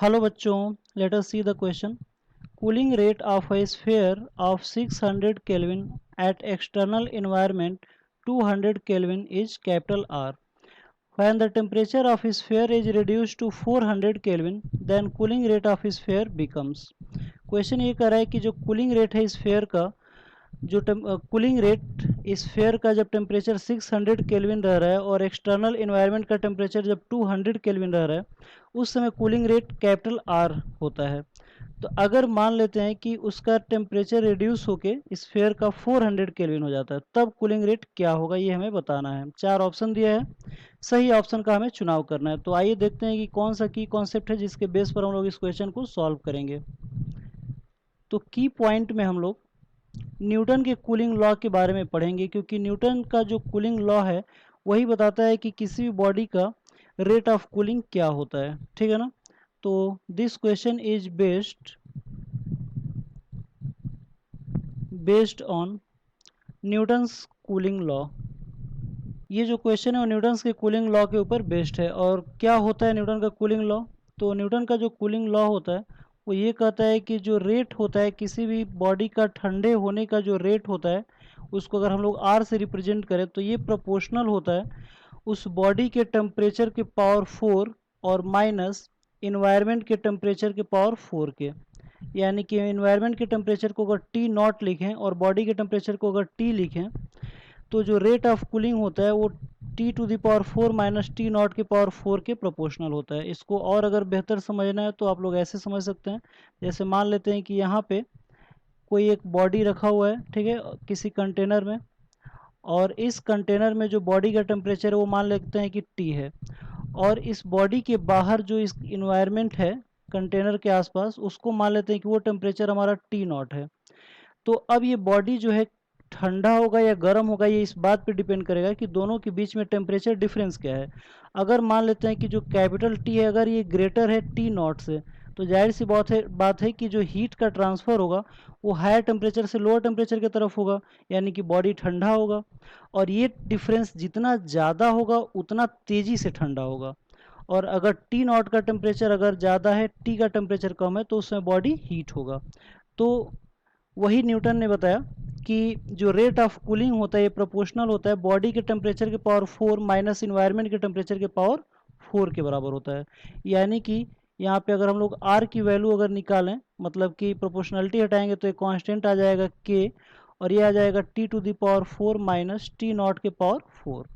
Hello बच्चों, let us see the question. Cooling rate of a sphere of 600 Kelvin at external environment 200 Kelvin is capital R. When the temperature of a sphere is reduced to 400 Kelvin, then cooling rate of a sphere becomes. Question ये कर रहा है कि जो cooling rate है sphere का, जो cooling rate sphere का जब टेम्परेचर 600 केल्विन रह रहा है और एक्सटर्नल इन्वायरमेंट का टेम्परेचर जब 200 केल्विन रह रहा है, उस समय कूलिंग रेट कैपिटल आर होता है. तो अगर मान लेते हैं कि उसका टेम्परेचर रिड्यूस होके स्फेयर का 400 केल्विन हो जाता है, तब कूलिंग रेट क्या होगा ये हमें बताना है. 4 ऑप्शन दिया है, सही ऑप्शन का हमें चुनाव करना है. तो आइए देखते हैं कि कौन सा की कॉन्सेप्ट है जिसके बेस पर हम लोग इस क्वेश्चन को सॉल्व करेंगे. तो की पॉइंट में हम लोग न्यूटन के कूलिंग लॉ के बारे में पढ़ेंगे, क्योंकि न्यूटन का जो कूलिंग लॉ है वही बताता है कि किसी भी बॉडी का रेट ऑफ कूलिंग क्या होता है. ठीक है ना. तो this question is based on Newton's cooling law. ये जो क्वेश्चन है वो न्यूटन्स के कूलिंग लॉ के ऊपर बेस्ड है. और क्या होता है न्यूटन का कूलिंग लॉ? तो न्यूटन का जो कूलिंग लॉ होता है वो ये कहता है कि जो रेट होता है किसी भी बॉडी का ठंडे होने का, जो रेट होता है उसको अगर हम लोग आर से रिप्रेजेंट करें तो ये प्रोपोर्शनल होता है उस बॉडी के टेम्परेचर के पावर 4 और माइनस इन्वायरमेंट के टेम्परेचर के पावर 4 के. यानी कि इन्वायरमेंट के टेम्परेचर को अगर टी नॉट लिखें और बॉडी के टेम्परेचर को अगर टी लिखें, तो जो रेट ऑफ कूलिंग होता है वो T to the power 4 minus T naught के पावर 4 के प्रोपोर्शनल होता है. इसको और अगर बेहतर समझना है तो आप लोग ऐसे समझ सकते हैं. जैसे मान लेते हैं कि यहाँ पे कोई एक बॉडी रखा हुआ है, ठीक है, किसी कंटेनर में, और इस कंटेनर में जो बॉडी का टेम्परेचर है वो मान लेते हैं कि टी है, और इस बॉडी के बाहर जो इस इन्वायरमेंट है कंटेनर के आसपास उसको मान लेते हैं कि वो टेम्परेचर हमारा टी नॉट है. तो अब ये बॉडी जो है ठंडा होगा या गर्म होगा ये इस बात पे डिपेंड करेगा कि दोनों के बीच में टेम्परेचर डिफरेंस क्या है. अगर मान लेते हैं कि जो कैपिटल टी है अगर ये ग्रेटर है टी नॉट से, तो जाहिर सी बात है कि जो हीट का ट्रांसफ़र होगा वो हायर टेम्परेचर से लोअर टेम्परेचर की तरफ होगा, यानी कि बॉडी ठंडा होगा. और ये डिफरेंस जितना ज़्यादा होगा उतना तेज़ी से ठंडा होगा. और अगर टी नॉट का टेम्परेचर अगर ज़्यादा है, टी का टेम्परेचर कम है, तो उसमें बॉडी हीट होगा. तो वही न्यूटन ने बताया कि जो रेट ऑफ कूलिंग होता है ये प्रोपोर्शनल होता है बॉडी के टेम्परेचर के पावर 4 माइनस इन्वायरमेंट के टेम्परेचर के पावर 4 के बराबर होता है. यानी कि यहाँ पे अगर हम लोग आर की वैल्यू अगर निकालें, मतलब कि प्रोपोर्शनलिटी हटाएंगे तो एक कांस्टेंट आ जाएगा के, और ये आ जाएगा T to the power 4 minus T naught के पावर 4.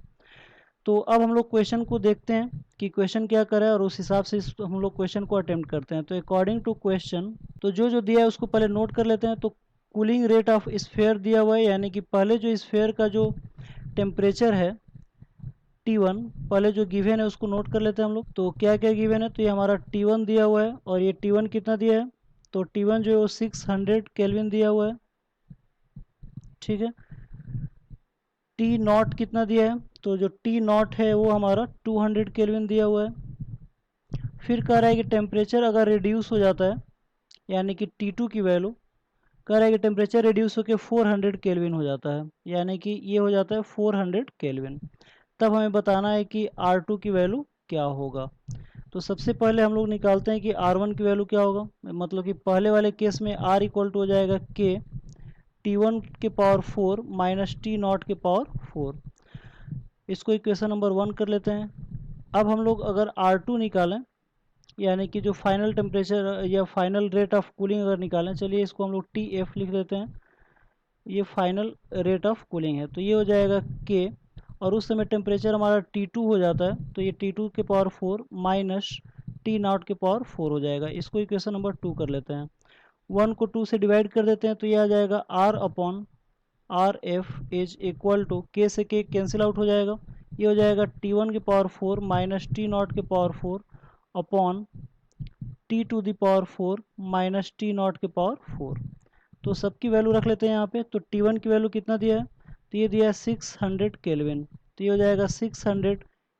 तो अब हम लोग क्वेश्चन को देखते हैं कि क्वेश्चन क्या करें और उस हिसाब से हम लोग क्वेश्चन को अटेम्प्ट करते हैं. तो अकॉर्डिंग टू क्वेश्चन, तो जो दिया है उसको पहले नोट कर लेते हैं. तो कूलिंग रेट ऑफ स्फेयर दिया हुआ है, यानी कि पहले जो स्फेयर का जो टेम्परेचर है T1 पहले जो गिवन है उसको नोट कर लेते हैं हम लोग. तो क्या क्या गिवन है? तो ये हमारा T1 दिया हुआ है, और ये T1 कितना दिया है? तो T1 जो है वो 600 केल्विन दिया हुआ है. ठीक है. टी नॉट कितना दिया है? तो जो टी नॉट है वो हमारा 200 केल्विन दिया हुआ है. फिर कह रहा है कि टेम्परेचर अगर रिड्यूस हो जाता है, यानी कि T2 की वैल्यू, कह रहा है कि टेम्परेचर रिड्यूस होकर 400 केल्विन हो जाता है, यानी कि ये हो जाता है 400 केल्विन. तब हमें बताना है कि R2 की वैल्यू क्या होगा. तो सबसे पहले हम लोग निकालते हैं कि R1 की वैल्यू क्या होगा. मतलब कि पहले वाले केस में R इक्वल टू हो जाएगा K T1 के पावर 4 माइनस टी नॉट के पावर 4. इसको इक्वेशन नंबर 1 कर लेते हैं. अब हम लोग अगर R2 निकालें, यानी कि जो फाइनल टेम्परेचर या फाइनल रेट ऑफ कूलिंग अगर निकालें, चलिए इसको हम लोग TF लिख देते हैं. ये फाइनल रेट ऑफ कूलिंग है, तो ये हो जाएगा K, और उस समय टेम्परेचर हमारा T2 हो जाता है, तो ये T2 के पावर 4 माइनस टी नॉट के पावर 4 हो जाएगा. इसको इक्वेशन नंबर 2 कर लेते हैं. 1 को 2 से डिवाइड कर देते हैं, तो ये आ जाएगा R upon R F is equal to के से के कैंसिल आउट हो जाएगा. ये हो जाएगा T1 के पावर 4 माइनस टी नॉट के power 4 upon T to the power 4 minus T naught के पावर 4. तो सबकी वैल्यू रख लेते हैं यहाँ पे. तो T1 की वैल्यू कितना दिया है? तो ये दिया है 600 केल्विन. तो ये हो जाएगा 600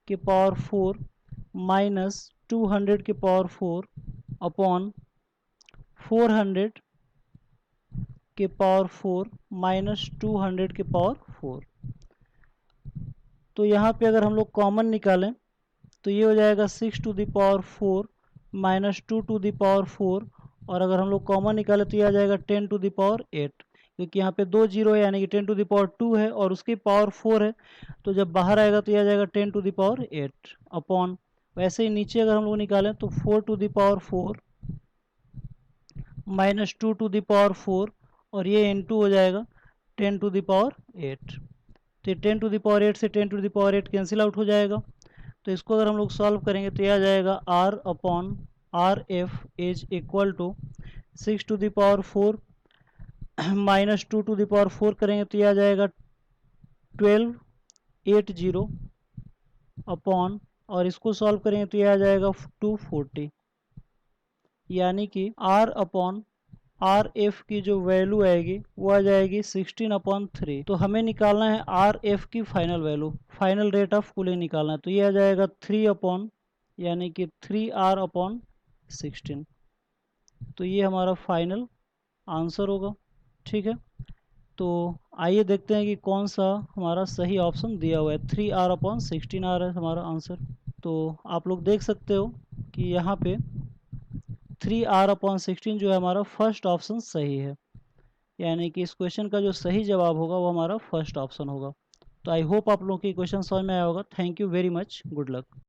के पावर 4 माइनस 200 के पावर 4 अपॉन 400 के पावर 4 माइनस 200 के पावर 4. तो यहाँ पे अगर हम लोग कॉमन निकालें तो ये हो जाएगा 6 टू द पावर 4 -2⁴, और अगर हम लोग कॉमन निकाले तो ये आ जाएगा 10⁸, क्योंकि यहाँ पे 2 जीरो है यानी कि 10⁴ है और उसकी पावर 4 है, तो जब बाहर आएगा तो ये आ जाएगा 10⁸ अपॉन, वैसे ही नीचे अगर हम लोग निकालें तो 4⁴ -2⁴, और ये इंटू हो जाएगा 10⁸। तो 10⁸ से 10⁸ कैंसिल आउट हो जाएगा। तो इसको अगर हम लोग सॉल्व करेंगे तो यह आ जाएगा r upon R F is equal to 6⁴ -2⁴ करेंगे तो यह आ जाएगा 1280 अपॉन, और इसको सॉल्व करेंगे तो यह आ जाएगा 240, यानी कि r अपॉन आर एफ की जो वैल्यू आएगी वो आ जाएगी 16/3। तो हमें निकालना है आर एफ की final value, final rate of cooling निकालना है, तो ये आ जाएगा 3 अपॉन, यानी कि 3r/16। तो ये हमारा फाइनल आंसर होगा। ठीक है, तो आइए देखते हैं कि कौन सा हमारा सही ऑप्शन दिया हुआ है। 3r/16 है हमारा आंसर। तो आप लोग देख सकते हो कि यहाँ पे 3r/16 जो है हमारा फर्स्ट ऑप्शन सही है, यानी कि इस क्वेश्चन का जो सही जवाब होगा वो हमारा फर्स्ट ऑप्शन होगा। तो आई होप आप लोगों की क्वेश्चन समझ में आया होगा। Thank you very much, good luck.